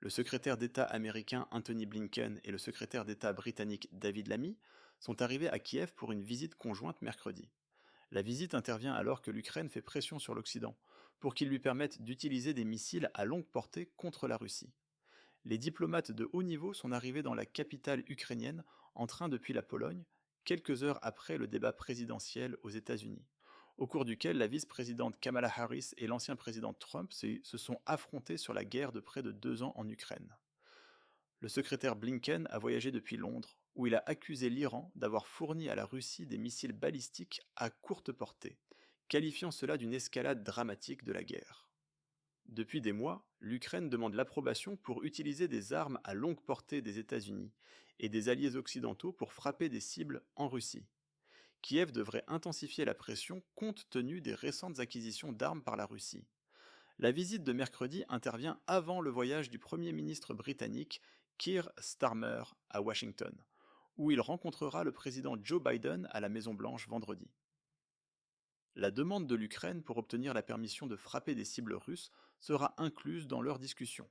Le secrétaire d'État américain Anthony Blinken et le secrétaire d'État britannique David Lammy sont arrivés à Kiev pour une visite conjointe mercredi. La visite intervient alors que l'Ukraine fait pression sur l'Occident pour qu'il lui permette d'utiliser des missiles à longue portée contre la Russie. Les diplomates de haut niveau sont arrivés dans la capitale ukrainienne en train depuis la Pologne, quelques heures après le débat présidentiel aux États-Unis, au cours duquel la vice-présidente Kamala Harris et l'ancien président Trump se sont affrontés sur la guerre de près de 2 ans en Ukraine. Le secrétaire Blinken a voyagé depuis Londres, où il a accusé l'Iran d'avoir fourni à la Russie des missiles balistiques à courte portée, qualifiant cela d'une escalade dramatique de la guerre. Depuis des mois, l'Ukraine demande l'approbation pour utiliser des armes à longue portée des États-Unis et des alliés occidentaux pour frapper des cibles en Russie. Kiev devrait intensifier la pression compte tenu des récentes acquisitions d'armes par la Russie. La visite de mercredi intervient avant le voyage du Premier ministre britannique Keir Starmer à Washington, où il rencontrera le président Joe Biden à la Maison-Blanche vendredi. La demande de l'Ukraine pour obtenir la permission de frapper des cibles russes sera incluse dans leur discussion.